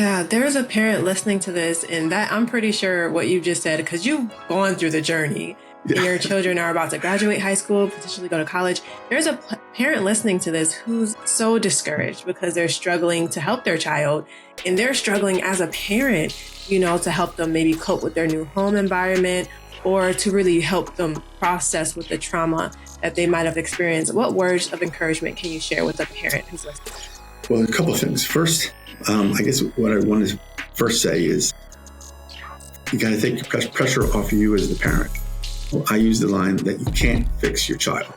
Yeah, there's a parent listening to this, and that I'm pretty sure what you just said, because you've gone through the journey and your children are about to graduate high school, potentially go to college. There's a parent listening to this who's so discouraged because they're struggling to help their child, and they're struggling as a parent, to help them maybe cope with their new home environment or to really help them process with the trauma that they might have experienced. What words of encouragement can you share with a parent who's listening? Well, a couple of things. First, I guess what I want to first say is you got to take the pressure off of you as the parent. I use the line that you can't fix your child.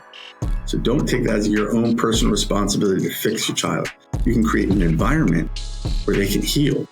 So don't take that as your own personal responsibility to fix your child. You can create an environment where they can heal.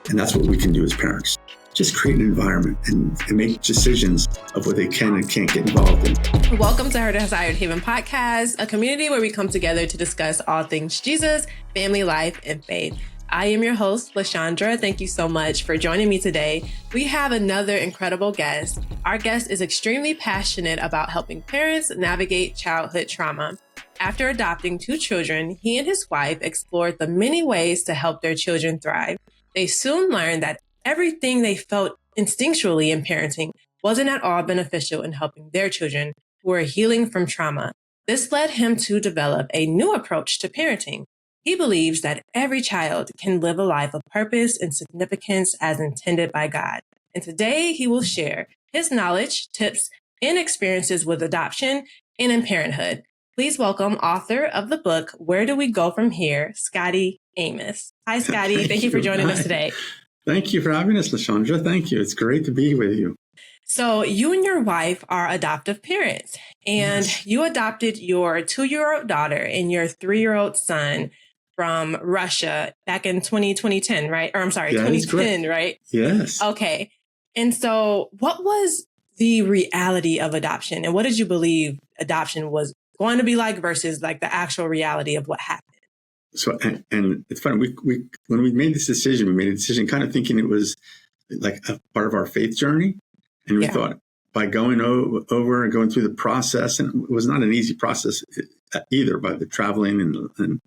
And that's what we can do as parents. Just create an environment and make decisions of what they can and can't get involved in. Welcome to Her Desired Haven podcast, a community where we come together to discuss all things Jesus, family life, and faith. I am your host, LaShondra. Thank you so much for joining me today. We have another incredible guest. Our guest is extremely passionate about helping parents navigate childhood trauma. After adopting 2 children, he and his wife explored the many ways to help their children thrive. They soon learned that everything they felt instinctually in parenting wasn't at all beneficial in helping their children who were healing from trauma. This led him to develop a new approach to parenting. He believes that every child can live a life of purpose and significance as intended by God. And today he will share his knowledge, tips, and experiences with adoption and in parenthood. Please welcome author of the book, Where Do We Go From Here, Scotty Aemis. Hi, Scotty. Thank you for joining us today. Thank you for having us, LaShondra. Thank you. It's great to be with you. So you and your wife are adoptive parents, and Yes. You adopted your 2-year-old daughter and your 3-year-old son from Russia back in 2010, right? Or I'm sorry, 2010, right? Yes. Okay. And so what was the reality of adoption, and what did you believe adoption was going to be like versus like the actual reality of what happened? So, and it's funny, we when we made this decision, we made a decision kind of thinking it was like a part of our faith journey. And we thought by going over and going through the process, and it was not an easy process either, by the traveling and the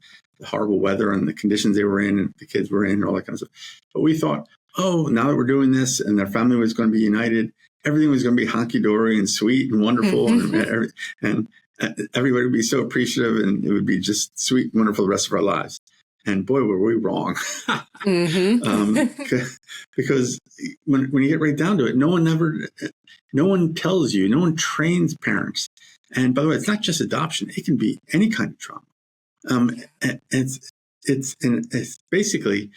horrible weather and the conditions they were in and the kids were in and all that kind of stuff. But we thought, now that we're doing this and their family was going to be united, everything was going to be honky-dory and sweet and wonderful. and everybody would be so appreciative, and it would be just sweet and wonderful the rest of our lives. And boy, were we wrong. Because when you get right down to it, no one tells you, no one trains parents. And by the way, it's not just adoption. It can be any kind of trauma. It's basically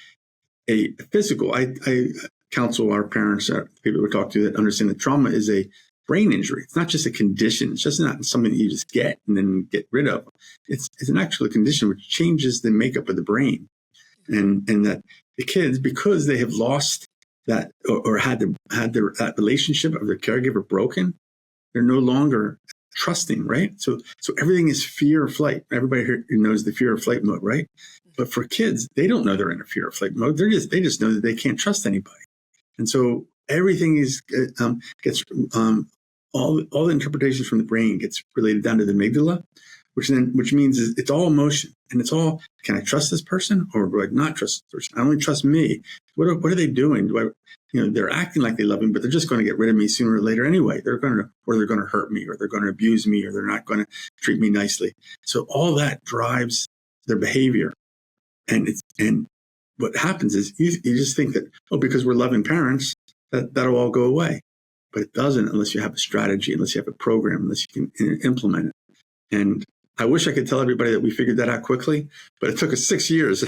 a physical. I counsel our parents, people we talk to, that understand that trauma is a brain injury. It's not just a condition. It's just not something that you just get and then get rid of. It's an actual condition which changes the makeup of the brain, and that the kids, because they have lost that or had that relationship of their caregiver broken, they're no longer trusting, right? So everything is fear or flight. Everybody here knows the fear or flight mode, right? But for kids, they don't know they're in a fear or flight mode. They just know that they can't trust anybody, and so everything gets all the interpretations from the brain gets related down to the amygdala, which means it's all emotion, and it's all, can I trust this person or do I not trust this person? I only trust me. What are they doing? They're acting like they love me, but they're just going to get rid of me sooner or later anyway. They're going to hurt me, or they're going to abuse me, or they're not going to treat me nicely. So all that drives their behavior, and what happens is you just think that, because we're loving parents, that'll all go away. But it doesn't unless you have a strategy, unless you have a program, unless you can implement it. And I wish I could tell everybody that we figured that out quickly, but it took us 6 years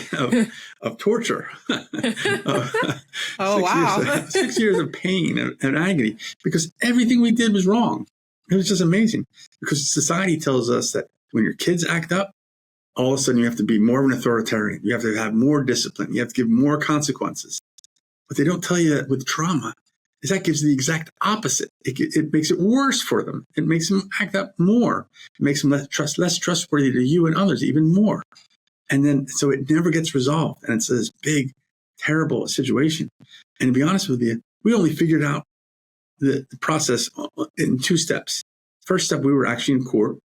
of torture. Wow. 6 years of pain and agony, because everything we did was wrong. It was just amazing, because society tells us that when your kids act up, all of a sudden you have to be more of an authoritarian. You have to have more discipline. You have to give more consequences. But they don't tell you that with trauma, is that gives the exact opposite. It makes it worse for them. It makes them act up more. It makes them less trustworthy to you and others even more. And then, so it never gets resolved. And it's this big, terrible situation. And to be honest with you, we only figured out the process in 2 steps. First step, we were actually in court.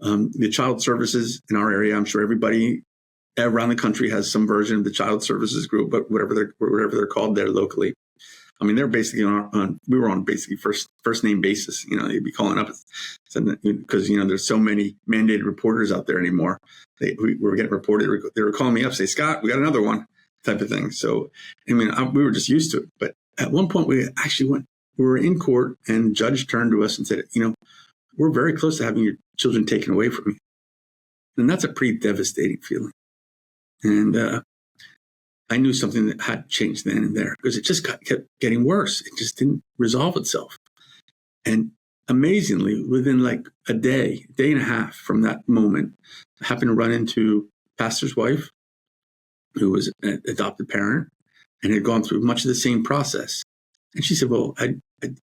The child services in our area, I'm sure everybody around the country has some version of the Child Services Group, but whatever they're called there locally. I mean, they're basically we were on basically first name basis. They'd be calling up because, there's so many mandated reporters out there anymore. We were getting reported. They were calling me up, say, Scott, we got another one, type of thing. So, I mean, we were just used to it. But at one point we were in court and the judge turned to us and said, we're very close to having your children taken away from you. And that's a pretty devastating feeling. And, I knew something that had changed then and there because it just kept getting worse. It just didn't resolve itself. And amazingly, within like a day and a half from that moment, I happened to run into pastor's wife, who was an adopted parent and had gone through much of the same process. And she said, well, had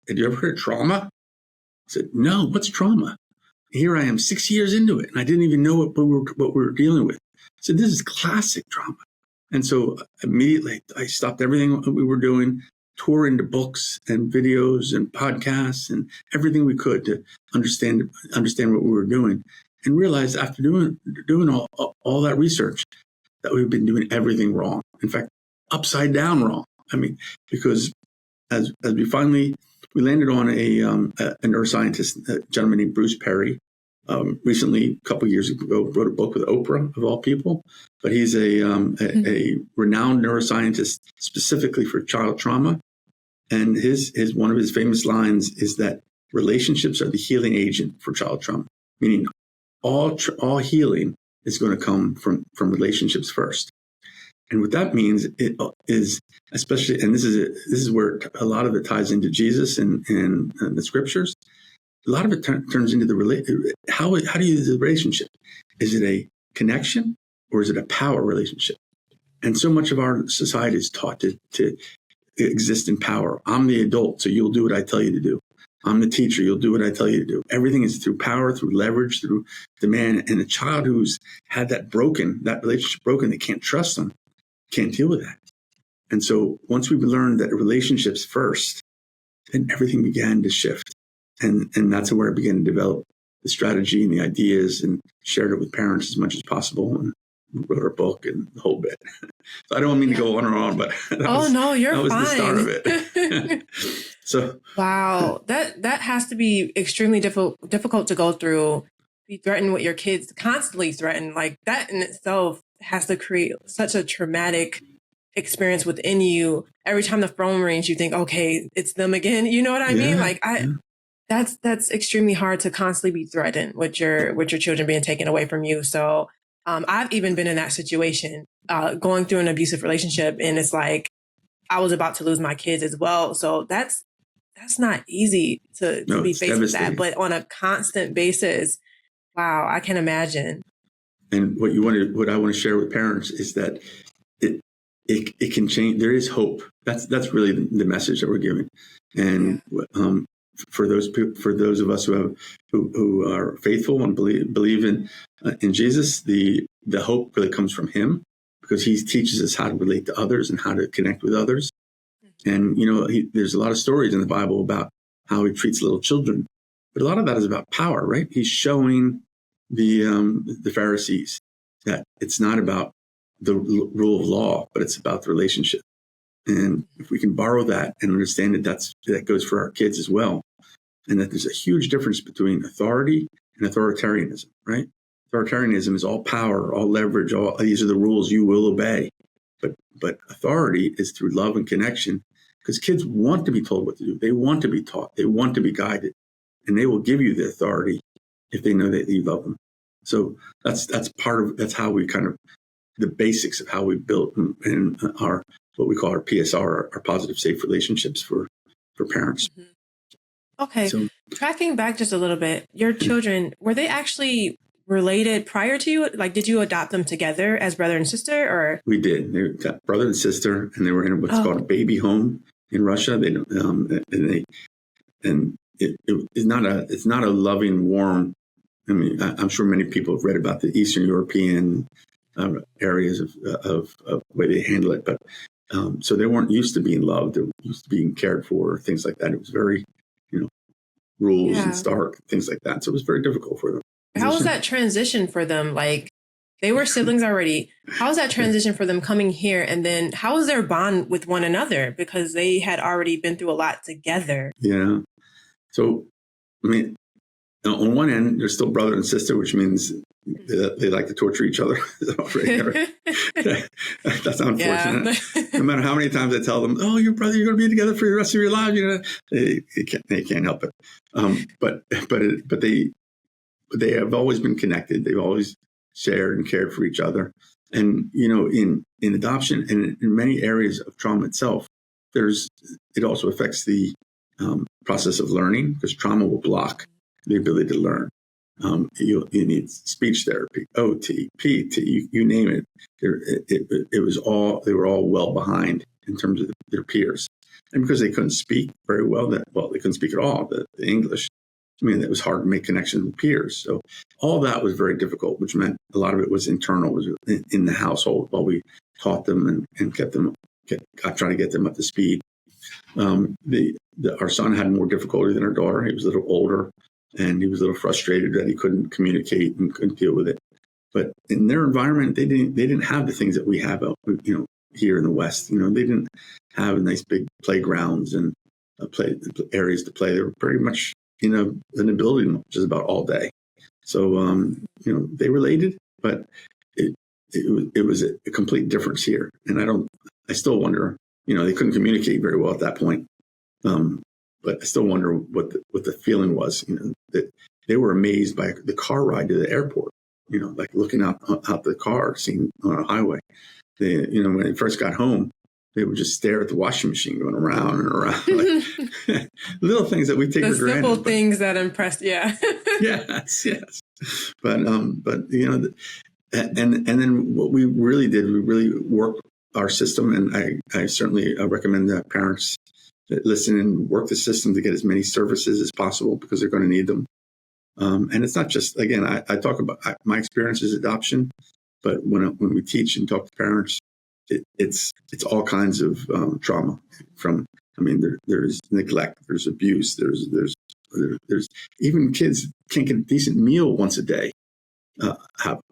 you ever heard of trauma? I said, no, what's trauma? Here I am 6 years into it, and I didn't even know what we were dealing with. I said, this is classic trauma. And so immediately I stopped everything we were doing, tore into books and videos and podcasts and everything we could to understand what we were doing, and realized after doing all that research that we've been doing everything wrong. In fact, upside down wrong. I mean, because as we landed on a neuroscientist, a gentleman named Bruce Perry. Recently, a couple of years ago, wrote a book with Oprah, of all people. But he's a renowned neuroscientist specifically for child trauma. And his one of his famous lines is that relationships are the healing agent for child trauma, meaning all healing is going to come from relationships first. And what that means it is, especially, and this is where a lot of it ties into Jesus and the scriptures. A lot of it turns into how do you use the relationship? Is it a connection or is it a power relationship? And so much of our society is taught to exist in power. I'm the adult, so you'll do what I tell you to do. I'm the teacher, you'll do what I tell you to do. Everything is through power, through leverage, through demand. And a child who's had that relationship broken, they can't trust them, can't deal with that. And so once we learned that relationships first, then everything began to shift. And that's where I began to develop the strategy and the ideas and shared it with parents as much as possible and wrote a book and the whole bit. So I don't mean to go on and on, but you're that was fine. the start of it. So wow, that has to be extremely difficult to go through, be threatened with your kids, constantly threatened. Like that in itself has to create such a traumatic experience within you. Every time the phone rings, you think, okay, it's them again. You know what I mean? Like that's extremely hard to constantly be threatened with your children being taken away from you. So I've even been in that situation, going through an abusive relationship, and it's like I was about to lose my kids as well. So that's not easy to be faced with that, but on a constant basis. Wow, I can imagine. And what I want to share with parents is that it can change. There is hope. That's really the message that we're giving. And for those of us who are faithful and believe in Jesus, the hope really comes from Him, because He teaches us how to relate to others and how to connect with others. And there's a lot of stories in the Bible about how He treats little children, but a lot of that is about power, right? He's showing the Pharisees that it's not about the rule of law, but it's about the relationship. And if we can borrow that and understand that goes for our kids as well, and that there's a huge difference between authority and authoritarianism, right? Authoritarianism is all power, all leverage, all these are the rules you will obey. But authority is through love and connection, because kids want to be told what to do. They want to be taught. They want to be guided, and they will give you the authority if they know that you love them. So that's how we kind of, the basics of how we built and our, what we call our PSR, our positive, safe relationships for parents. Mm-hmm. Okay. So, tracking back just a little bit, your children, were they actually related prior to you? Like, did you adopt them together as brother and sister, or? We did. They got brother and sister, and they were in what's called a baby home in Russia. They it's not a loving, warm. I mean, I'm sure many people have read about the Eastern European areas of the way they handle it, but so they weren't used to being loved. They were used to being cared for, things like that. It was very, rules and stark, things like that. So it was very difficult for them. How was that transition for them? Like, They were siblings already. How was that transition for them coming here? And then how was their bond with one another? Because they had already been through a lot together. Yeah. So, I mean, on one end, they're still brother and sister, which means they like to torture each other. That's unfortunate. Yeah. No matter how many times I tell them, "Oh, your brother, you're going to be together for the rest of your lives," they can't help it. But they have always been connected. They've always shared and cared for each other. And in adoption and in many areas of trauma itself, it also affects the process of learning, because trauma will block the ability to learn. You need speech therapy, OT, PT, you name it. They were all well behind in terms of their peers. And because they couldn't speak very well, they couldn't speak at all, the English. I mean, it was hard to make connections with peers. So all that was very difficult, which meant a lot of it was internal, was in the household while we taught them and trying to get them up to speed. Our son had more difficulty than our daughter. He was a little older, and he was a little frustrated that he couldn't communicate and couldn't deal with it. But in their environment, they didn't have the things that we have, here in the West. They didn't have nice big playgrounds and areas to play. They were pretty much in an building just about all day. So they related, but it was a complete difference here. And I still wonder. They couldn't communicate very well at that point. But I still wonder what the feeling was, that they were amazed by the car ride to the airport, like looking out the car, seeing on a highway. When they first got home, they would just stare at the washing machine going around and around. Like, little things that we take for granted. The simple things that impressed, yeah. Yes. But and then what we really did, we really worked our system, and I certainly recommend that parents listen and work the system to get as many services as possible, because they're going to need them. And it's not just, again, I talk about my experience is adoption, but when we teach and talk to parents, it's all kinds of trauma. There's neglect, there's abuse, there's even kids can't get a decent meal once a day.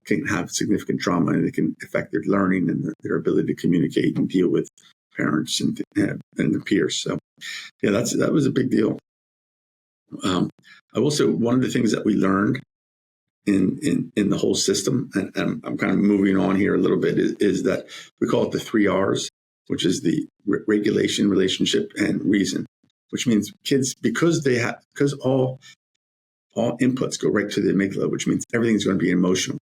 Can have significant trauma, and it can affect their learning and their ability to communicate and deal with parents and their peers. So, yeah, that was a big deal. I will say one of the things that we learned in the whole system, and I'm kind of moving on here a little bit, is that we call it the 3 R's, which is the regulation, relationship, and reason. Which means kids, because all inputs go right to the amygdala, which means everything's going to be emotional.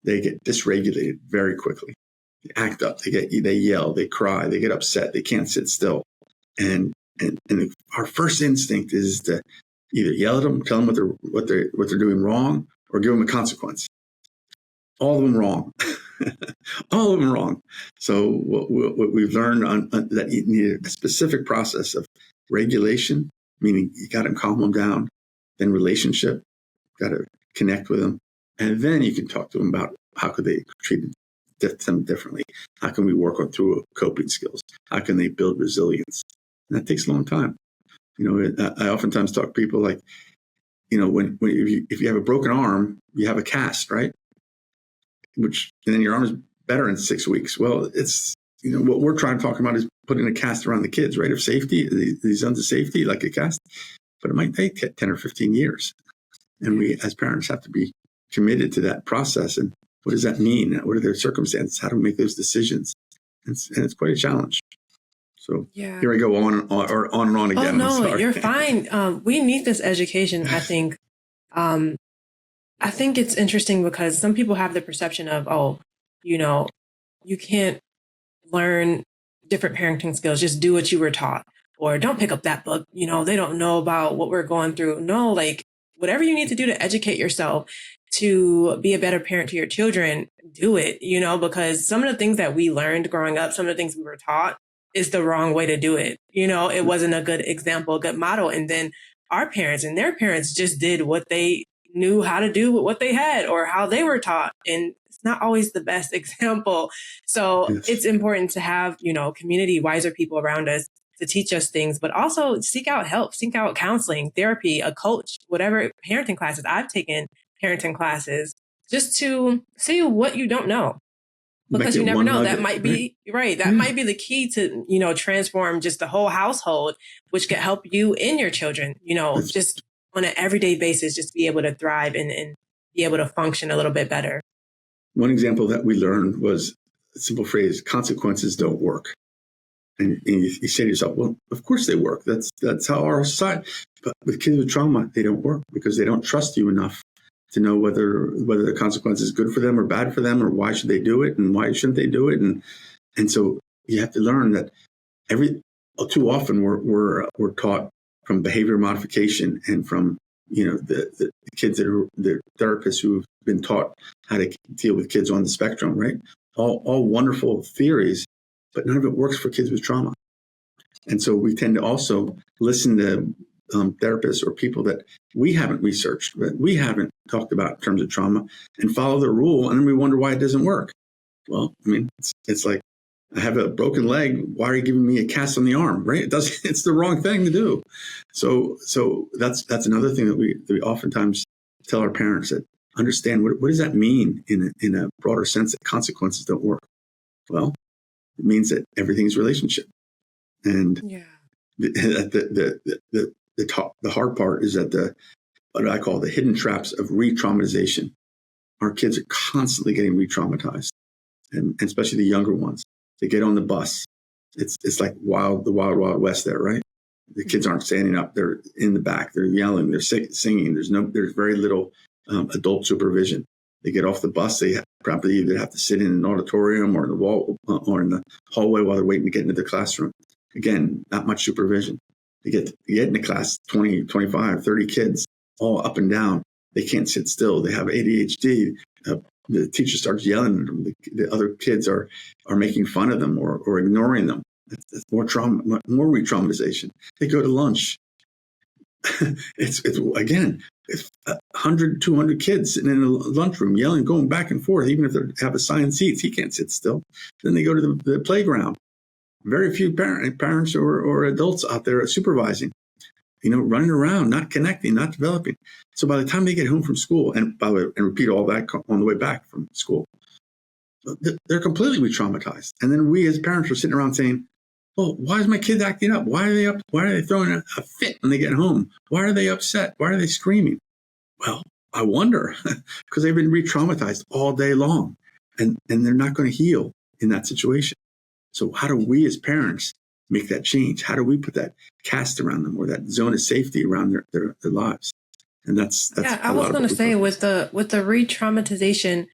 They get dysregulated very quickly. They act up. They yell. They cry. They get upset. They can't sit still. And our first instinct is to either yell at them, tell them what they're doing wrong, or give them a consequence. All of them wrong. All of them wrong. So what we've learned that you need a specific process of regulation, meaning you got to calm them down. Then relationship, got to connect with them. And then you can talk to them about how could they treat them differently. How can we work through coping skills? How can they build resilience? And that takes a long time. I oftentimes talk to people like, if you have a broken arm, you have a cast, right? And then your arm is better in 6 weeks. Well, it's, what we're trying to talk about is putting a cast around the kids, right? Of safety, these zones of safety, like a cast. But it might take 10 or 15 years. And we, as parents, have to be committed to that process. And what does that mean? What are their circumstances? How do we make those decisions? And it's quite a challenge. So Here I go on and on again. Oh, no, you're fine. We need this education, I think. I think it's interesting because some people have the perception of, you can't learn different parenting skills. Just do what you were taught. Or don't pick up that book. They don't know about what we're going through. No, like whatever you need to do to educate yourself to be a better parent to your children, do it, because some of the things that we learned growing up, some of the things we were taught is the wrong way to do it. It wasn't a good example, a good model. And then our parents and their parents just did what they knew how to do with what they had or how they were taught. And it's not always the best example. So It's important to have, community, wiser people around us to teach us things, but also seek out help, seek out counseling, therapy, a coach, whatever parenting classes. I've taken parenting classes just to see what you don't know. Because Make you it never one know. nugget, That might be right. That might be the key to, transform just the whole household, which could help you and your children, That's just on an everyday basis, just be able to thrive and be able to function a little bit better. one example that we learned was a simple phrase: consequences don't work. And you say to yourself, well, of course they work. That's how our society. But with kids with trauma, they don't work because they don't trust you enough to know whether the consequence is good for them or bad for them, or why should they do it and why shouldn't they do it. And so you have to learn that too often we're taught from behavior modification and from the kids that are the therapists who've been taught how to deal with kids on the spectrum, right? All wonderful theories, but none of it works for kids with trauma. And so we tend to also listen to therapists or people that we haven't researched, that we haven't talked about in terms of trauma, and follow the rule, and then we wonder why it doesn't work. Well, I mean, it's like, I have a broken leg. Why are you giving me a cast on the arm? Right? It's the wrong thing to do. So that's another thing that we oftentimes tell our parents, that understand what does that mean in a broader sense, that consequences don't work. Well, it means that everything's relationship, and the hard part is that what I call the hidden traps of re-traumatization. Our kids are constantly getting re-traumatized, and especially the younger ones. They get on the bus. It's like the wild west there, right? The kids aren't standing up; they're in the back. They're yelling. They're singing. There's very little adult supervision. They get off the bus. They probably either have to sit in an auditorium or in the wall or in the hallway while they're waiting to get into the classroom. Again, not much supervision. You get in the class, 20, 25, 30 kids, all up and down. They can't sit still. They have ADHD. The teacher starts yelling at them. The other kids are making fun of them or ignoring them. That's more trauma, more re-traumatization. They go to lunch. It's 100, 200 kids sitting in a lunchroom yelling, going back and forth. Even if they have assigned seats, he can't sit still. Then they go to the playground. Very few parents or adults out there supervising, running around, not connecting, not developing. So by the time they get home from school, and repeat all that on the way back from school, they're completely re-traumatized. And then we as parents are sitting around saying, well, why is my kid acting up? Why are they up? Why are they throwing a fit when they get home? Why are they upset? Why are they screaming? Well, I wonder, because they've been re-traumatized all day long, and they're not going to heal in that situation. So how do we as parents make that change? How do we put that cast around them, or that zone of safety around their lives? And that's I was going to say, with the re-traumatization,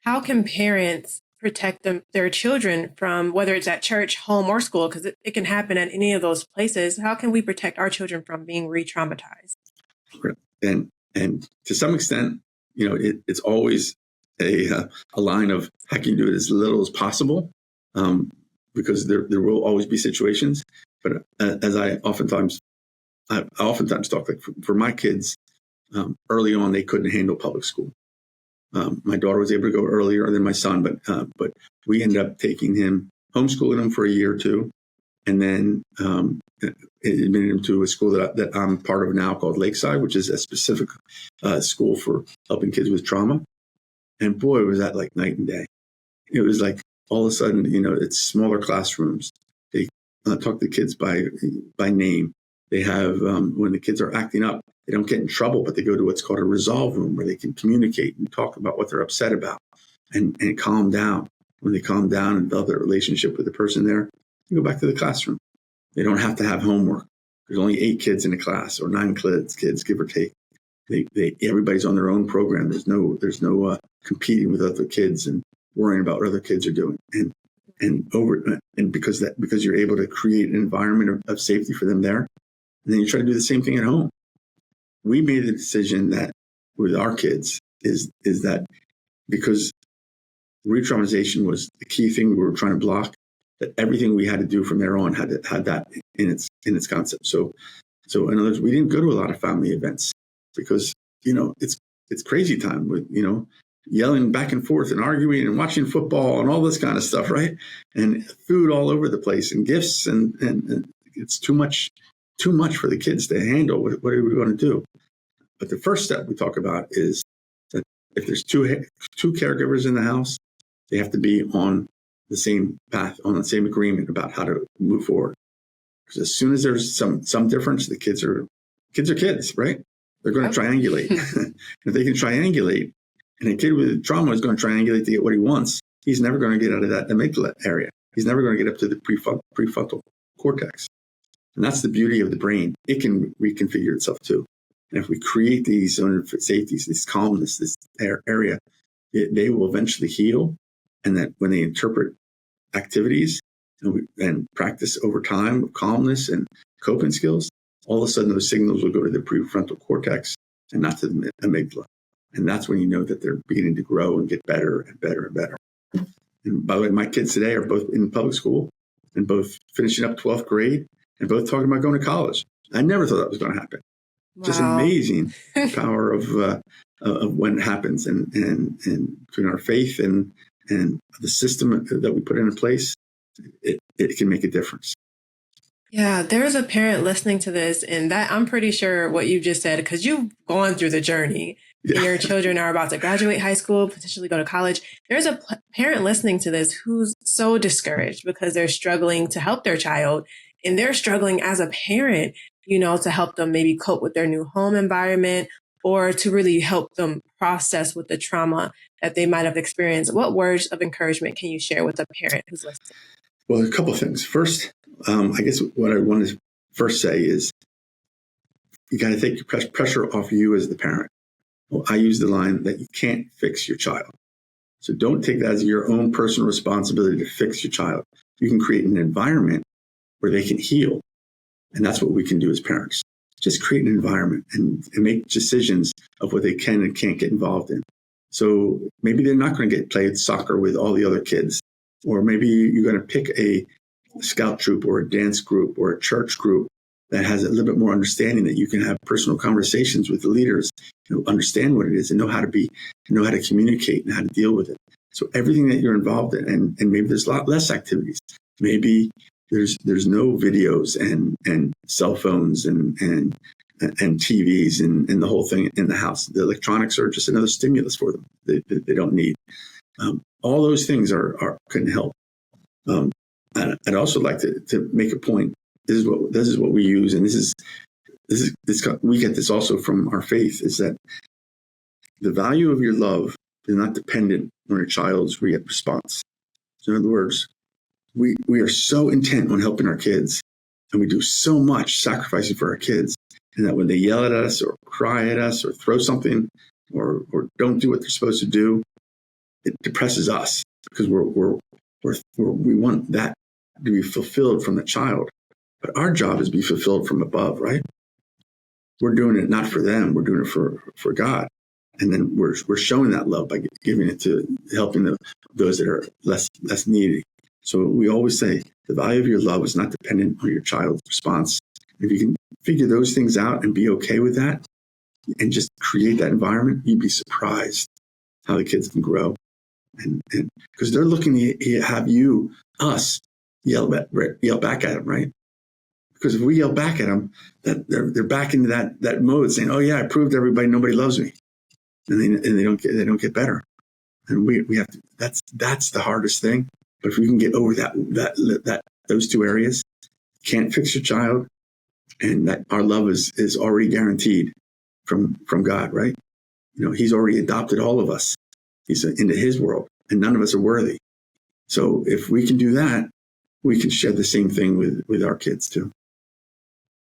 how can parents protect their children from, whether it's at church, home, or school, because it can happen at any of those places? How can we protect our children from being re-traumatized? And to some extent, it's always a line of how can you do it as little as possible, because there will always be situations. But as I oftentimes talk, like for my kids, early on they couldn't handle public school. My daughter was able to go earlier than my son, but we ended up taking him, homeschooling him for a year or two, and then admitted him to a school that I'm part of now called Lakeside, which is a specific school for helping kids with trauma. And boy, was that like night and day. It was like all of a sudden, it's smaller classrooms. They talk to kids by name. They have, when the kids are acting up, they don't get in trouble, but they go to what's called a resolve room, where they can communicate and talk about what they're upset about and calm down. When they calm down and develop a relationship with the person there, they go back to the classroom. They don't have to have homework. There's only 8 kids in a class, or 9 kids, give or take. Everybody's on their own program. There's no competing with other kids and worrying about what other kids are doing. And because you're able to create an environment of safety for them there, and then you try to do the same thing at home. We made the decision that with our kids is that because re-traumatization was the key thing we were trying to block, that everything we had to do from there on had that in its concept. So in other words, we didn't go to a lot of family events because it's crazy time with yelling back and forth and arguing and watching football and all this kind of stuff, right? And food all over the place and gifts and it's too much for the kids to handle. What are we going to do? But the first step we talk about is that If there's two caregivers in the house, they have to be on the same path, on the same agreement about how to move forward. Because as soon as there's some difference, the kids are kids, right? They're going to triangulate. If they can triangulate, and a kid with trauma is going to triangulate to get what he wants, he's never going to get out of that amygdala area. He's never going to get up to the prefrontal cortex. And that's the beauty of the brain. It can reconfigure itself too. And if we create these zone of safeties, this calmness, this area, they will eventually heal. And that when they interpret activities and practice over time with calmness and coping skills, all of a sudden those signals will go to the prefrontal cortex and not to the amygdala. And that's when you know that they're beginning to grow and get better and better and better. And by the way, my kids today are both in public school and both finishing up 12th grade and both talking about going to college. I never thought that was going to happen. Wow. Just amazing power of when it happens and between our faith and the system that we put into place, it can make a difference. Yeah, there's a parent listening to this, and that I'm pretty sure what you just said, because you've gone through the journey. Yeah. And your children are about to graduate high school, potentially go to college. There's a parent listening to this who's so discouraged because they're struggling to help their child, and they're struggling as a parent, to help them maybe cope with their new home environment or to really help them process with the trauma that they might have experienced. What words of encouragement can you share with a parent who's listening? Well, a couple of things. First, I guess what I want to first say is you got to take your pressure off you as the parent. Well, I use the line that you can't fix your child. So don't take that as your own personal responsibility to fix your child. You can create an environment where they can heal. And that's what we can do as parents. Just create an environment and make decisions of what they can and can't get involved in. So maybe they're not going to play soccer with all the other kids. Or maybe you're going to pick a scout troop or a dance group or a church group that has a little bit more understanding, that you can have personal conversations with the leaders, understand what it is and know how to communicate and how to deal with it. So everything that you're involved in, and maybe there's a lot less activities. Maybe there's no videos and cell phones and TVs and the whole thing in the house. The electronics are just another stimulus for them. They don't need. All those things can help. I'd also like to make a point. This is what we use, and we get this also from our faith, is that the value of your love is not dependent on your child's response. So in other words, we are so intent on helping our kids, and we do so much sacrificing for our kids, and that when they yell at us or cry at us or throw something or don't do what they're supposed to do, it depresses us because we want that to be fulfilled from the child. But our job is to be fulfilled from above, right? We're doing it not for them, we're doing it for God. And then we're showing that love by giving it to helping those that are less needy. So we always say the value of your love is not dependent on your child's response. If you can figure those things out and be okay with that and just create that environment, you'd be surprised how the kids can grow. And because they're looking to have us yell back at them, right? Because if we yell back at them, that they're back into that mode, saying, "Oh yeah, I proved to everybody nobody loves me," and they don't get better. And we have to. That's the hardest thing. But if we can get over those two areas, can't fix your child, and that our love is already guaranteed from God, right? He's already adopted all of us. He's into His world, and none of us are worthy. So if we can do that, we can share the same thing with our kids too.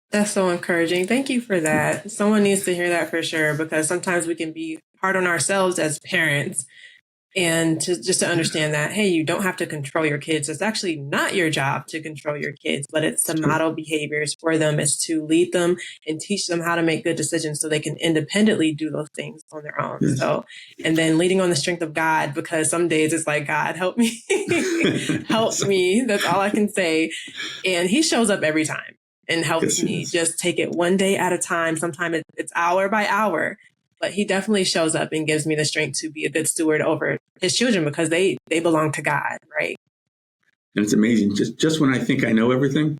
That's so encouraging. Thank you for that. Someone needs to hear that for sure, because sometimes we can be hard on ourselves as parents, and to understand that, hey, you don't have to control your kids. It's actually not your job to control your kids, but it's to model behaviors for them. It's to lead them and teach them how to make good decisions so they can independently do those things on their own. Yes. So, and then leading on the strength of God, because some days it's like, God, help me, help me. That's all I can say. And He shows up every time and helps me just take it one day at a time. Sometimes it's hour by hour. But He definitely shows up and gives me the strength to be a good steward over His children, because they belong to God, right? And it's amazing. Just when I think I know everything,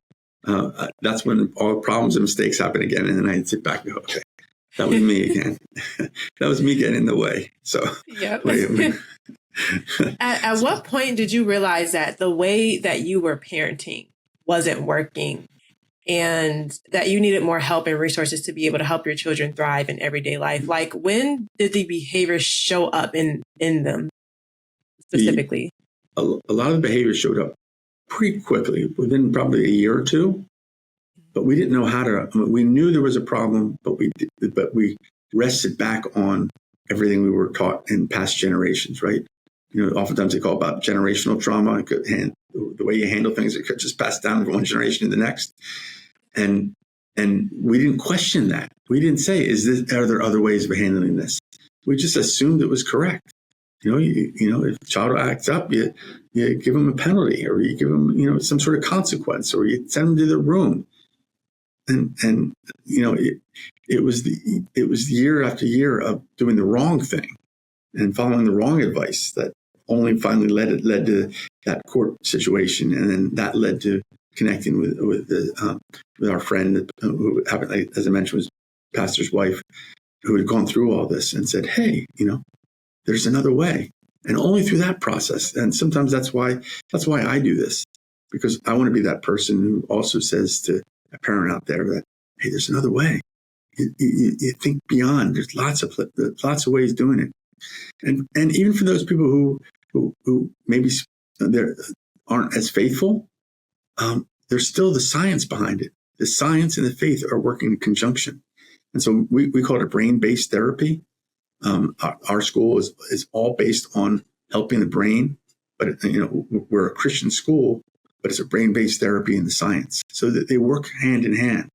that's when all problems and mistakes happen again. And then I sit back and go, okay, That was me again. That was me getting in the way. So, Yep. wait a minute. At what point did you realize that the way that you were parenting wasn't working and that you needed more help and resources to be able to help your children thrive in everyday life? Like, when did the behaviors show up in them specifically? A lot of the behavior showed up pretty quickly, within probably a year or two. But we didn't know how to. We knew there was a problem, but we rested back on everything we were taught in past generations, right? Oftentimes they call it about generational trauma, and the way you handle things, it could just pass down from one generation to the next. And we didn't question that. We didn't say, are there other ways of handling this? We just assumed it was correct. If a child acts up, you give them a penalty, or you give them, some sort of consequence, or you send them to their room. And it was year after year of doing the wrong thing and following the wrong advice that only finally led to that court situation, and then that led to connecting with our friend who happened, as I mentioned, was pastor's wife, who had gone through all this and said, "Hey, there's another way." And only through that process. And sometimes that's why I do this, because I want to be that person who also says to a parent out there that, hey, there's another way. You think beyond. There's lots of ways doing it. And even for those people who maybe aren't as faithful, there's still the science behind it. The science and the faith are working in conjunction. And so we call it brain-based therapy. Our school is all based on helping the brain, but we're a Christian school, but it's a brain-based therapy in the science, so that they work hand in hand.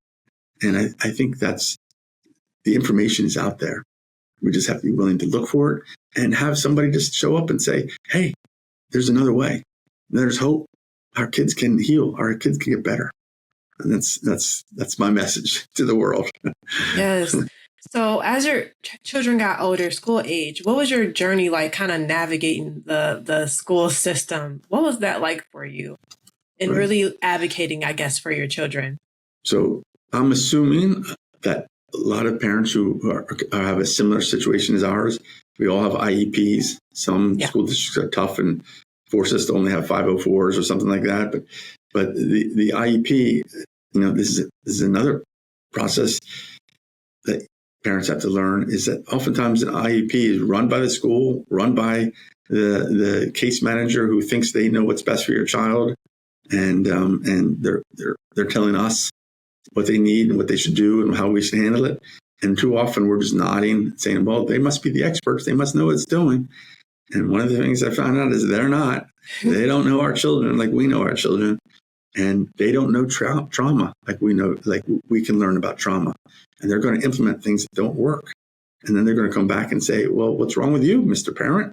And I think that's the information is out there. We just have to be willing to look for it and have somebody just show up and say, "Hey, there's another way. There's hope. Our kids can heal. Our kids can get better." And that's my message to the world. Yes. So as your children got older, school age, what was your journey like, kind of navigating the school system? What was that like for you? And Right. really advocating, I guess, for your children. So I'm assuming that a lot of parents who have a similar situation as ours, we all have IEPs. Some school districts are tough and force us to only have 504s or something like that. But the IEP, this is another process that parents have to learn, is that oftentimes an IEP is run by the school, run by the case manager who thinks they know what's best for your child. And they're telling us what they need and what they should do and how we should handle it. And too often we're just nodding, saying, "Well, they must be the experts. They must know what it's doing." And one of the things I found out is they're not. They don't know our children like we know our children, and they don't know trauma like we know, like we can learn about trauma. And they're going to implement things that don't work. And then they're going to come back and say, "Well, what's wrong with you, Mr. Parent?"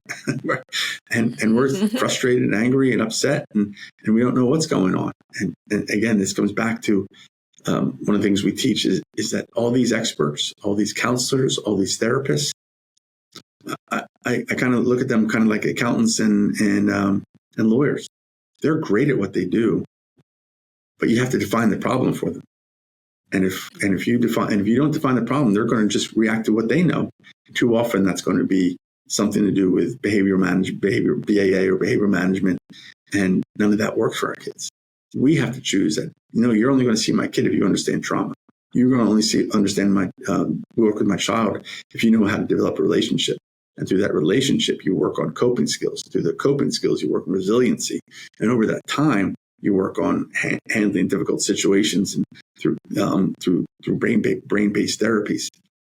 and we're frustrated and angry and upset, and we don't know what's going on. And again, this comes back to one of the things we teach is that all these experts, all these counselors, all these therapists, I kind of look at them kind of like accountants and lawyers. They're great at what they do, but you have to define the problem for them. And if you don't define the problem, they're going to just react to what they know. Too often, that's going to be something to do with BAA or behavior management, and none of that works for our kids. We have to choose that. You're only going to see my kid if you understand trauma. You're going to only understand work with my child if you know how to develop a relationship. And through that relationship, you work on coping skills. Through the coping skills, you work on resiliency. And over that time, you work on handling difficult situations and through brain-based therapies.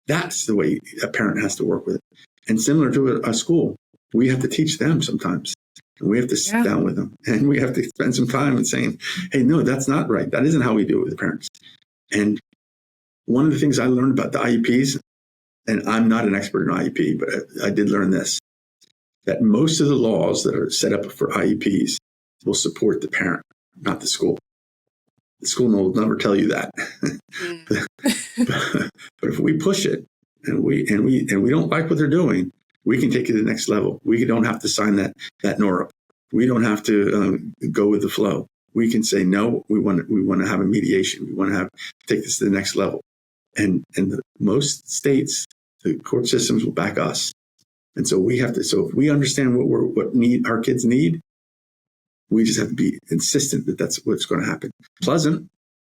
That's the way a parent has to work with it. And similar to a school, we have to teach them sometimes. And we have to sit down with them, and we have to spend some time and saying, "Hey, no, that's not right. That isn't how we do it with the parents." And one of the things I learned about the IEPs, and I'm not an expert in IEP, but I did learn this, that most of the laws that are set up for IEPs will support the parent, not the school. The school will never tell you that. But if we push it and we don't like what they're doing, we can take it to the next level. We don't have to sign that NORA. We don't have to go with the flow. We can say, no, we want to have a mediation. We want to take this to the next level. most states, the court systems will back us. And so so if we understand what our kids need, we just have to be insistent that that's what's going to happen. Pleasant,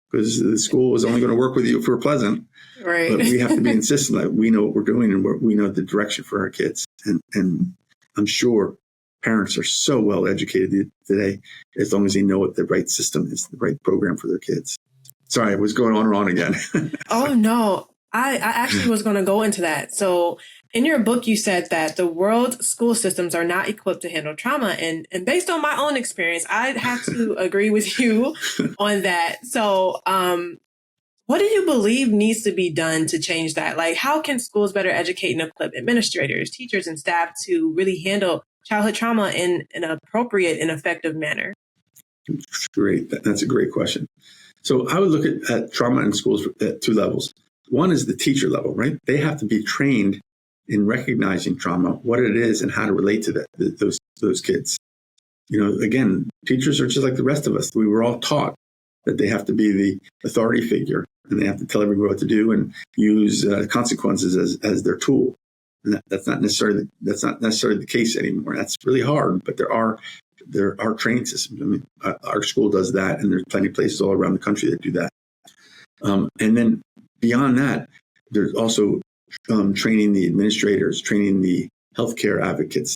because the school is only going to work with you if we're pleasant. Right. But we have to be insistent that we know what we're doing and we know the direction for our kids. And I'm sure parents are so well educated today, as long as they know what the right system is, the right program for their kids. Sorry, I was going on and on again. Oh, no. I actually was going to go into that. So in your book, you said that the world's school systems are not equipped to handle trauma. And based on my own experience, I have to agree with you on that. So what do you believe needs to be done to change that? Like, how can schools better educate and equip administrators, teachers, and staff to really handle childhood trauma in an appropriate and effective manner? Great. That's a great question. So I would look at trauma in schools at two levels. One is the teacher level, right? They have to be trained in recognizing trauma, what it is, and how to relate to those kids. Again, teachers are just like the rest of us. We were all taught that they have to be the authority figure, and they have to tell everyone what to do and use consequences as their tool. And that's not necessarily the case anymore. That's really hard, but there are training systems. I mean, our school does that, and there's plenty of places all around the country that do that. And then beyond that, there's also training the administrators, training the healthcare advocates,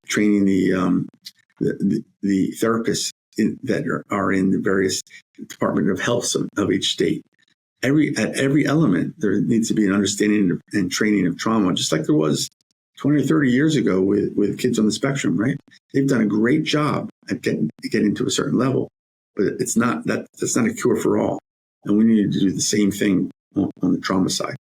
training the therapists that are in the various Department of Health of each state. At every element, there needs to be an understanding and training of trauma, just like there was 20 or 30 years ago with kids on the spectrum, right? They've done a great job at getting to a certain level, but that's not a cure for all. And we need to do the same thing on the trauma side.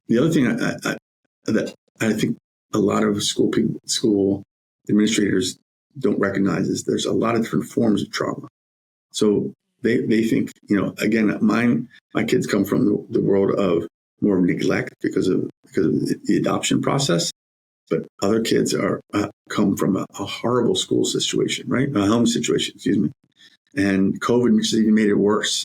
The other thing that I think a lot of school administrators don't recognize is there's a lot of different forms of trauma. So they think, again, my kids come from the world of more neglect because of the adoption process, but other kids come from a horrible school situation, right? A home situation, excuse me. And COVID just even made it worse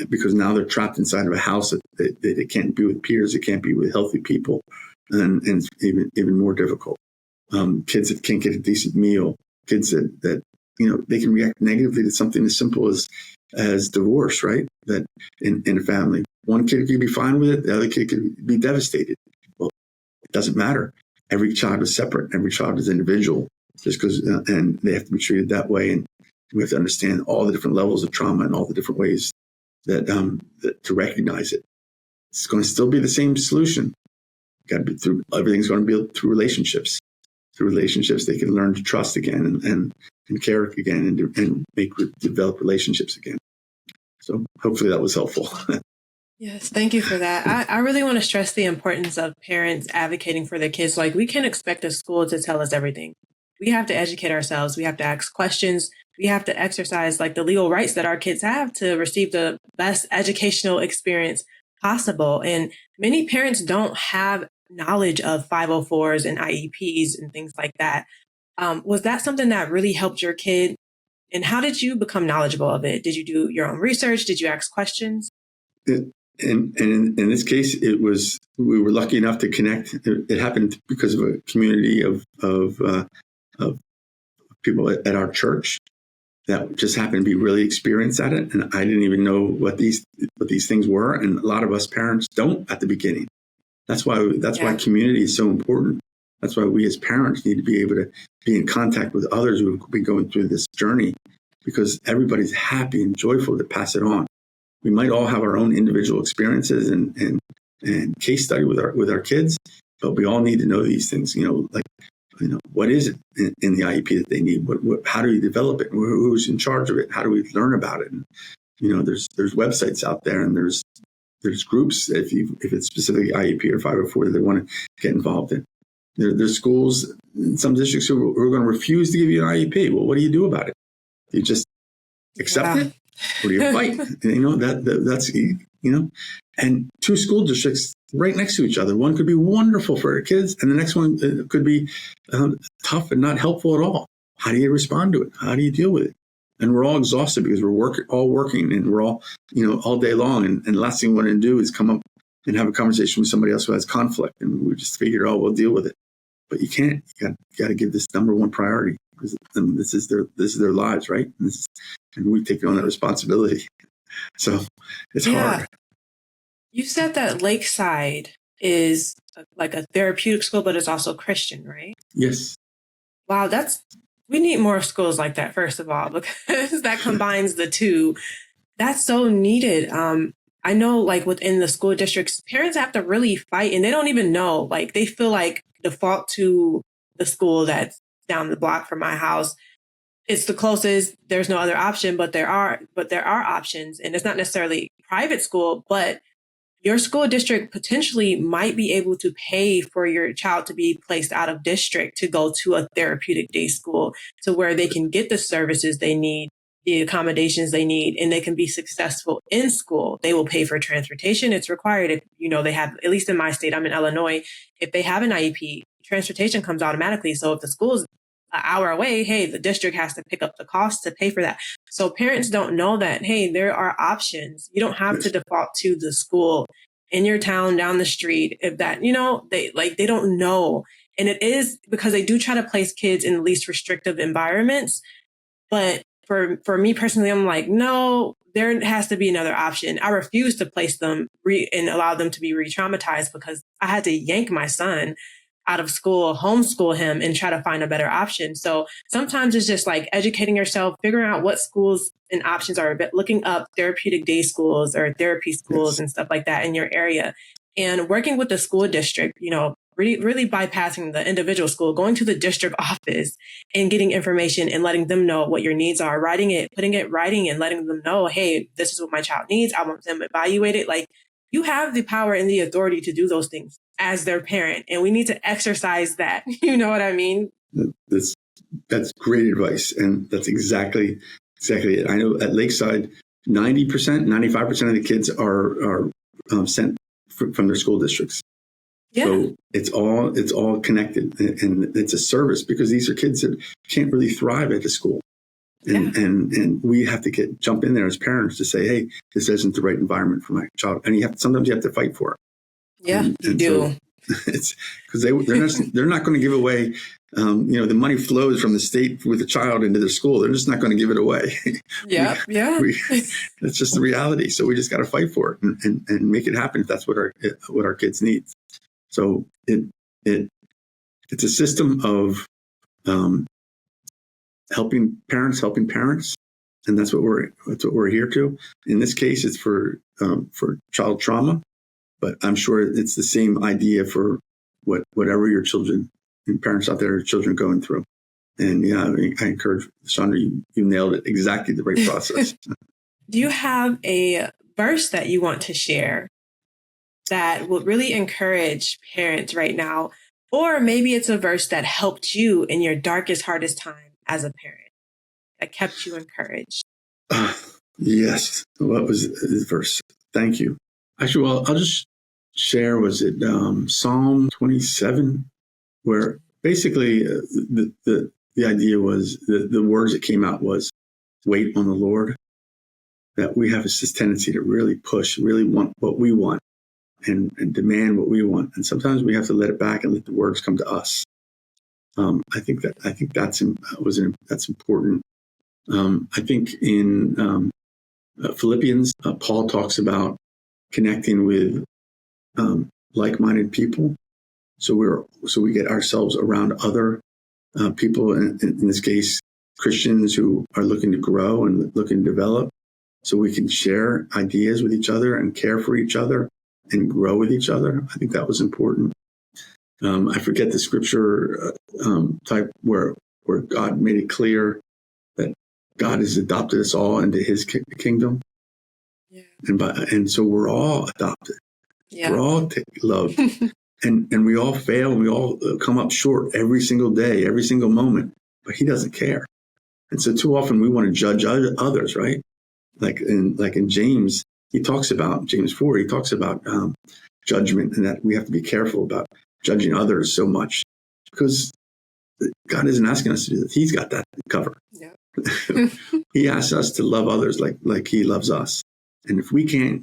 because now they're trapped inside of a house that they can't be with peers, they can't be with healthy people, and it's even more difficult. Kids that can't get a decent meal, kids that they can react negatively to something as simple as divorce, right? That in a family, one kid could be fine with it, the other kid could be devastated. Well, it doesn't matter. Every child is separate. Every child is individual, just because, and they have to be treated that way. And we have to understand all the different levels of trauma and all the different ways that to recognize it. It's going to still be the same solution. Everything's going to be through relationships. Through relationships, they can learn to trust again and care again and develop relationships again. So hopefully that was helpful. Yes, thank you for that. I really want to stress the importance of parents advocating for their kids. Like, we can't expect a school to tell us everything. We have to educate ourselves. We have to ask questions. We have to exercise the legal rights that our kids have to receive the best educational experience possible. And many parents don't have knowledge of 504s and IEPs and things like that. Was that something that really helped your kid? And how did you become knowledgeable of it? Did you do your own research? Did you ask questions? And in this case, we were lucky enough to connect. It happened because of a community of people at our church that just happened to be really experienced at it. And I didn't even know what these things were. And a lot of us parents don't at the beginning. That's why community is so important. That's why we as parents need to be able to be in contact with others who have been going through this journey, because everybody's happy and joyful to pass it on. We might all have our own individual experiences and case study with our kids, but we all need to know these things. What is it in the IEP that they need? How do we develop it? Who's in charge of it? How do we learn about it? And there's websites out there, and there's groups if it's specifically IEP or 504 that they want to get involved in. There's schools in some districts who are going to refuse to give you an IEP. Well, what do you do about it? Do you just accept it, or do you fight? That's and two school districts right next to each other. One could be wonderful for our kids, and the next one could be tough and not helpful at all. How do you respond to it? How do you deal with it? And we're all exhausted because we're all working and we're all, all day long. And the last thing we want to do is come up and have a conversation with somebody else who has conflict. And we just figure, we'll deal with it. But you can't. You got to give this number one priority because this is their lives, right? And we take on that responsibility. So it's hard. You said that Lakeside is like a therapeutic school, but it's also Christian, right? Yes. Wow, we need more schools like that, first of all, because that combines the two. That's so needed. I know, like, within the school districts, parents have to really fight, and they don't even know. Like, they feel like default to the school that's down the block from my house. It's the closest. There's no other option, but there are options, and it's not necessarily private school, but your school district potentially might be able to pay for your child to be placed out of district to go to a therapeutic day school to where they can get the services they need, the accommodations they need, and they can be successful in school. They will pay for transportation. It's required if, they have, at least in my state, I'm in Illinois, if they have an IEP, transportation comes automatically. So if the school is an hour away, hey, the district has to pick up the cost to pay for that. So parents don't know that, hey, there are options. You don't have to default to the school in your town down the street. If that, they don't know. And it is because they do try to place kids in the least restrictive environments. But for me personally, I'm like, no, there has to be another option. I refuse to place them and allow them to be re-traumatized because I had to yank my son out of school, homeschool him, and try to find a better option. So sometimes it's just like educating yourself, figuring out what schools and options are, looking up therapeutic day schools or therapy schools and stuff like that in your area, and working with the school district, really bypassing the individual school, going to the district office and getting information and letting them know what your needs are, putting it in writing and letting them know, hey, this is what my child needs. I want them evaluated. Like, you have the power and the authority to do those things as their parent. And we need to exercise that. You know what I mean? That's great advice. And that's exactly it. I know at Lakeside, 90%, 95% of the kids are sent from their school districts. Yeah. So it's all connected, and it's a service because these are kids that can't really thrive at the school. And we have to jump in there as parents to say, hey, this isn't the right environment for my child. And sometimes you have to fight for it. Yeah, you do. So it's because they're not going to give away, the money flows from the state with the child into their school. They're just not going to give it away. Yeah. That's just the reality. So we just got to fight for it and make it happen if that's what our kids need. So it's a system of helping parents, and that's what we're here to. In this case, it's for child trauma, but I'm sure it's the same idea for whatever your children and parents out there, children going through. And I encourage Chandra, you nailed it, exactly the right process. Do you have a verse that you want to share that would really encourage parents right now? Or maybe it's a verse that helped you in your darkest, hardest time as a parent, that kept you encouraged. Yes. What was the verse? Thank you. Actually, well, I'll just share, was it Psalm 27, where basically the idea was, the words that came out was, wait on the Lord. That we have this tendency to really push, really want what we want and demand what we want. And sometimes we have to let it back and let the words come to us. I think that's important. I think in Philippians, Paul talks about connecting with like-minded people. So we get ourselves around other people, in this case, Christians who are looking to grow and looking to develop, so we can share ideas with each other and care for each other and grow with each other. I think that was important. I forget the scripture type where God made it clear that God has adopted us all into his kingdom. Yeah. And so we're all adopted. Yeah. We're all loved. and we all fail. And we all come up short every single day, every single moment, but he doesn't care. And so too often we want to judge others, right? Like in James, James 4, he talks about judgment, and that we have to be careful about judging others so much, because God isn't asking us to do that. He's got that covered. Yeah. He asks us to love others like he loves us. And if we can't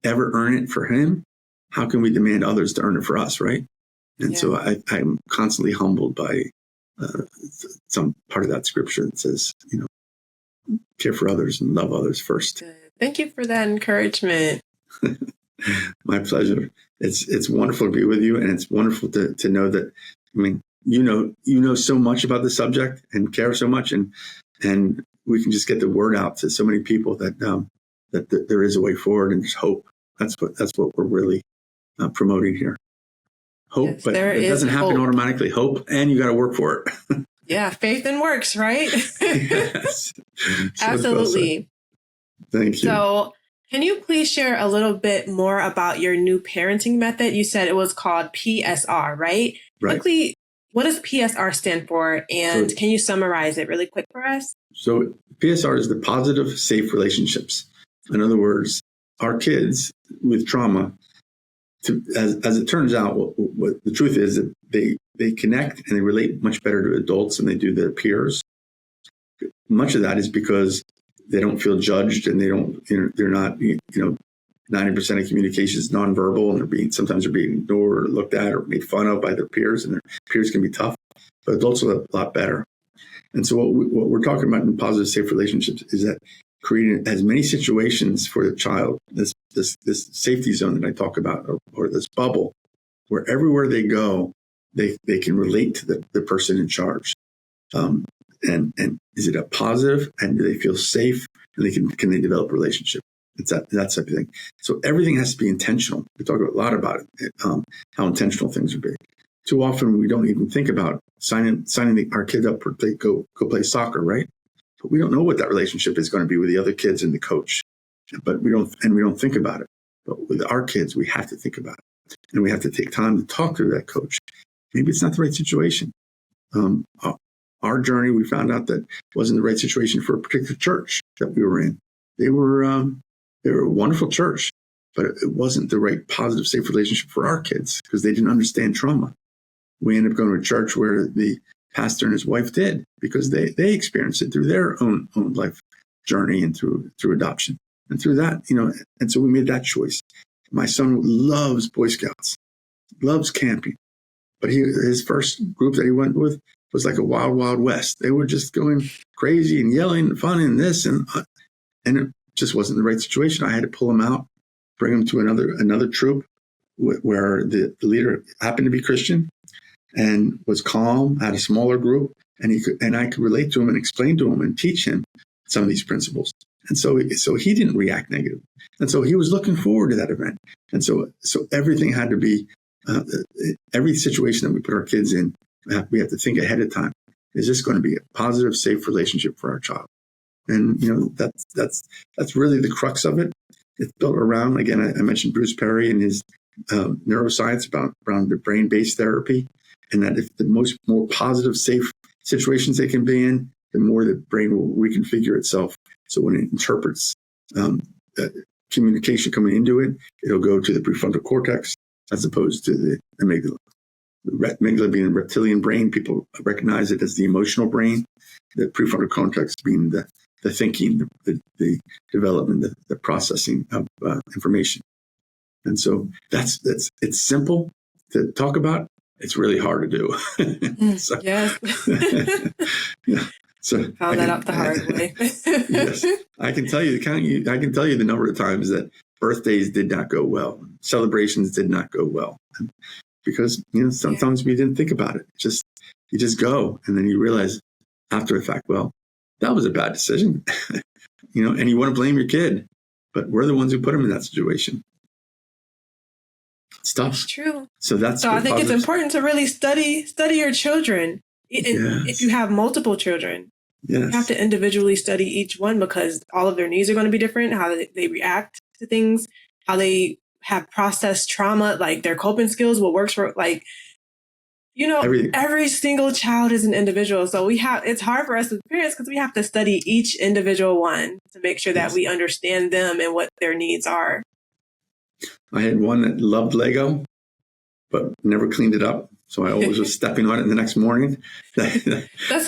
ever earn it for him, how can we demand others to earn it for us, right? And so I'm constantly humbled by some part of that scripture that says, care for others and love others first. Good. Thank you for that encouragement. My pleasure. It's wonderful to be with you, and it's wonderful to know that. I mean, you know so much about the subject and care so much, and we can just get the word out to so many people that there is a way forward and there's hope. That's what we're really promoting here. Hope, yes, but it doesn't happen automatically. Hope, and you got to work for it. Yeah, faith and works, right? Yes, absolutely. Thank you. So, can you please share a little bit more about your new parenting method? You said it was called PSR, right? Right. Quickly, what does PSR stand for? And can you summarize it really quick for us? So PSR is the positive, safe relationships. In other words, our kids with trauma, as it turns out, what the truth is that they connect and they relate much better to adults than they do their peers. Much of that is because they don't feel judged, and they're not 90% of communication is nonverbal, and sometimes they're being ignored or looked at or made fun of by their peers, and their peers can be tough, but adults are a lot better. And so what we're talking about in positive, safe relationships is that creating as many situations for the child, this safety zone that I talk about, or this bubble, where everywhere they go, they can relate to the person in charge. And is it a positive, and do they feel safe, and can they develop a relationship? It's that type of thing. So everything has to be intentional. We talk a lot about it, how intentional things are being. Too often we don't even think about signing our kids up for go play soccer, right? But we don't know what that relationship is going to be with the other kids and the coach. But we don't think about it. But with our kids, we have to think about it, and we have to take time to talk to that coach. Maybe it's not the right situation. Our journey, we found out that it wasn't the right situation for a particular church that we were in. They were a wonderful church, but it wasn't the right positive, safe relationship for our kids because they didn't understand trauma. We ended up going to a church where the pastor and his wife did, because they experienced it through their own life journey and through adoption. And through that, and so we made that choice. My son loves Boy Scouts, loves camping, but his first group that he went with was like a wild, wild west. They were just going crazy and yelling and fun and this, and it just wasn't the right situation. I had to pull him out, bring him to another troop where the leader happened to be Christian and was calm, had a smaller group, and I could relate to him and explain to him and teach him some of these principles. And so he didn't react negatively. And so he was looking forward to that event. And so everything had to be, every situation that we put our kids in, we have to think ahead of time. Is this going to be a positive, safe relationship for our child? And, that's really the crux of it. It's built around, again, I mentioned Bruce Perry and his neuroscience around the brain-based therapy, and that if the more positive, safe situations they can be in, the more the brain will reconfigure itself. So when it interprets communication coming into it, it'll go to the prefrontal cortex as opposed to the amygdala. The amygdala being the reptilian brain, people recognize it as the emotional brain. The prefrontal cortex being the thinking, the development, the processing of information. And so it's simple to talk about. It's really hard to do. So, yes. Yeah. So found that out the hard way. Yes, I can tell you the number of times that birthdays did not go well, celebrations did not go well, because sometimes we didn't think about it. You just go, and then you realize after the fact, well, that was a bad decision, and you want to blame your kid, but we're the ones who put him in that situation. It's tough. That's true. So I think it's important to really study your children. If you have multiple children, you have to individually study each one, because all of their needs are going to be different, how they react to things, how they have processed trauma, like their coping skills, what works for, every single child is an individual. So it's hard for us as parents because we have to study each individual one to make sure that we understand them and what their needs are. I had one that loved Lego, but never cleaned it up. So I always was stepping on it the next morning. That's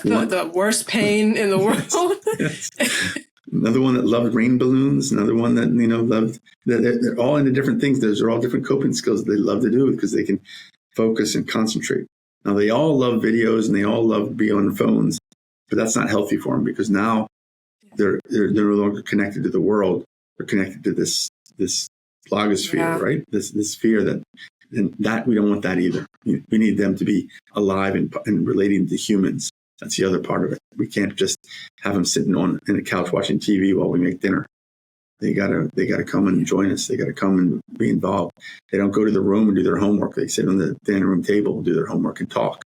the worst pain in the world. Yes. Another one that loved rain balloons. Another one that, loved, they're all into different things. Those are all different coping skills they love to do because they can focus and concentrate. Now, they all love videos and they all love to be on phones, but that's not healthy for them because now they're no longer connected to the world. They're connected to this blogosphere, right? This sphere that we don't want that either. We need them to be alive and relating to humans. That's the other part of it. We can't just have them sitting in a couch watching TV while we make dinner. They gotta come and join us. They gotta come and be involved. They don't go to the room and do their homework. They sit on the dining room table and do their homework and talk.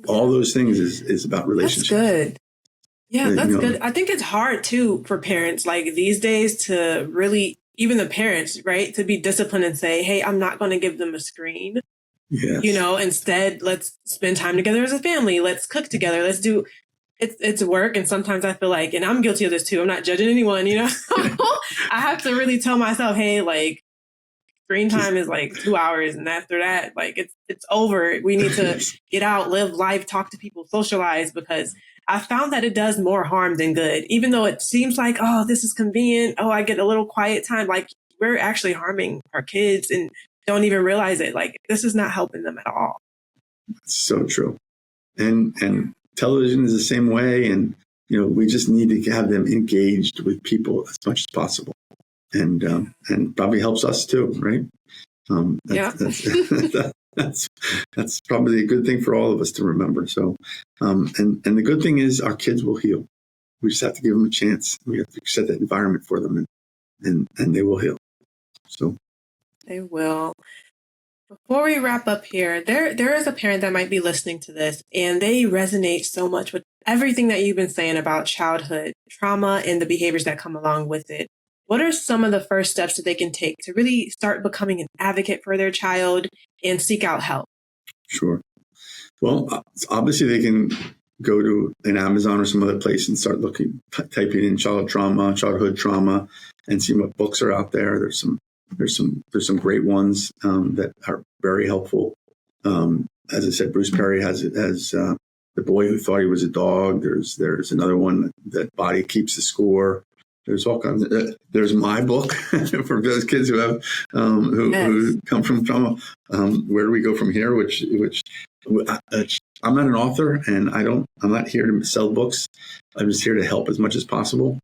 All those things is about relationships. That's good. Yeah, that's good. I think it's hard too for parents like these days to really, even the parents, right, to be disciplined and say, hey, I'm not going to give them a screen. Yes. Instead, let's spend time together as a family. Let's cook together. Let's do it's work. And sometimes I feel like, and I'm guilty of this too. I'm not judging anyone, I have to really tell myself, hey, like screen time is like 2 hours. And after that, like it's over. We need to get out, live life, talk to people, socialize, because I found that it does more harm than good. Even though it seems like, oh, this is convenient. Oh, I get a little quiet time. Like we're actually harming our kids and don't even realize it. Like this is not helping them at all. So true. And television is the same way. And, we just need to have them engaged with people as much as possible. And probably helps us too, right? That's probably a good thing for all of us to remember. So, and the good thing is our kids will heal. We just have to give them a chance. We have to set that environment for them and they will heal. So they will. Before we wrap up here, there is a parent that might be listening to this and they resonate so much with everything that you've been saying about childhood trauma and the behaviors that come along with it. What are some of the first steps that they can take to really start becoming an advocate for their child and seek out help? Sure. Well, obviously they can go to an Amazon or some other place and start typing in childhood trauma, and see what books are out there. There's some great ones that are very helpful. As I said, Bruce Perry has The Boy Who Thought He Was a Dog. There's another one that Body Keeps the Score. There's all kinds of, there's my book for those kids who have, who come from trauma. Where do we go from here? Which I'm not an author and I'm not here to sell books. I'm just here to help as much as possible.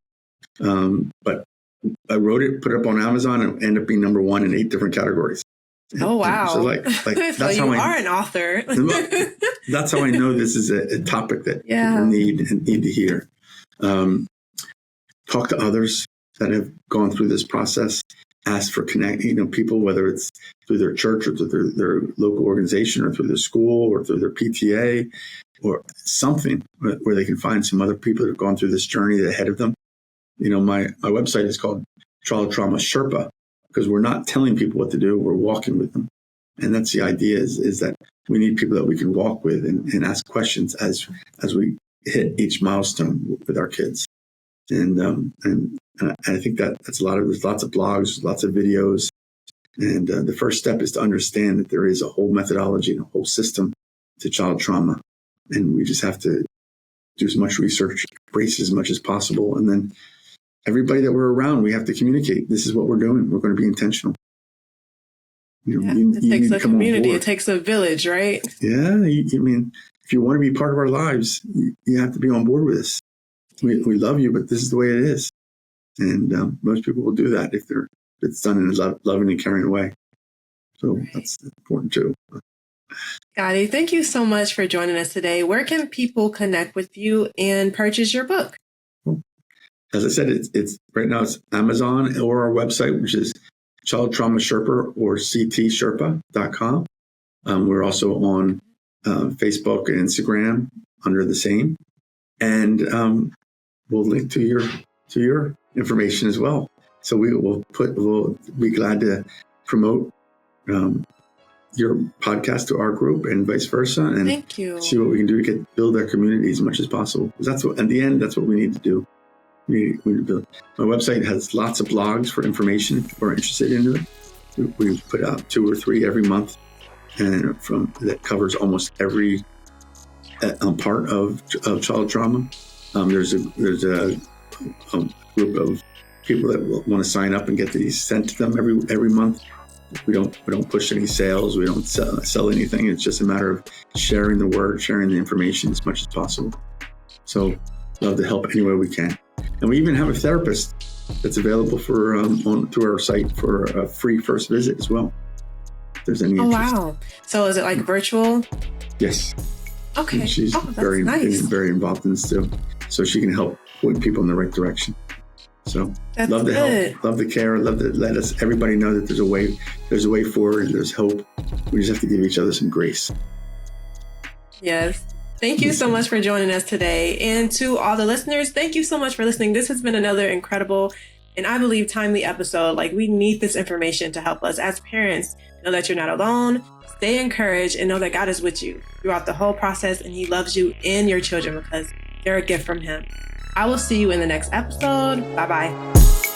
But I wrote it, put it up on Amazon, and ended up being number 1 in 8 different categories. Oh, wow. So so that's you are an author. That's how I know this is a topic that people need to hear. Talk to others that have gone through this process. Ask for connecting, people, whether it's through their church or through their local organization or through their school or through their PTA or something where they can find some other people that have gone through this journey ahead of them. My website is called Child Trauma Sherpa because we're not telling people what to do. We're walking with them. And that's the idea is that we need people that we can walk with and ask questions as we hit each milestone with our kids. And I think there's lots of blogs, lots of videos. And the first step is to understand that there is a whole methodology and a whole system to child trauma. And we just have to do as much research, embrace as much as possible. And then everybody that we're around, we have to communicate. This is what we're doing. We're going to be intentional. It takes a community. It takes a village, right? Yeah. If you want to be part of our lives, you have to be on board with this. We love you, but this is the way it is. And most people will do that if it's done in a loving and caring way. So that's important too. Scotty, thank you so much for joining us today. Where can people connect with you and purchase your book? As I said, it's right now it's Amazon or our website, which is Child Trauma Sherpa or ctsherpa.com. We're also on Facebook and Instagram under the same. And we'll link to your information as well. So we'll be glad to promote your podcast to our group and vice versa, and thank you. See what we can do to build our community as much as possible. That's what, at the end, that's what we need to do. We need to build. My website has lots of blogs for information if we're interested in it. We put out 2 or 3 every month, and that covers almost every part of child trauma. There's a group of people that want to sign up and get these sent to them every month. We don't push any sales. We don't sell anything. It's just a matter of sharing the word, sharing the information as much as possible. So love to help any way we can. And we even have a therapist that's available for through our site for a free first visit as well. If there's any interest. Wow. So is it like virtual? Yes. Okay. And she's very involved in this too. So she can help point people in the right direction. So love to help, love the care, love to let everybody know that there's a way forward, there's hope. We just have to give each other some grace. Yes. Thank you so much for joining us today. And to all the listeners, thank you so much for listening. This has been another incredible and I believe timely episode. Like, we need this information to help us as parents know that you're not alone, stay encouraged, and know that God is with you throughout the whole process, and He loves you and your children because they're a gift from Him. I will see you in the next episode. Bye-bye.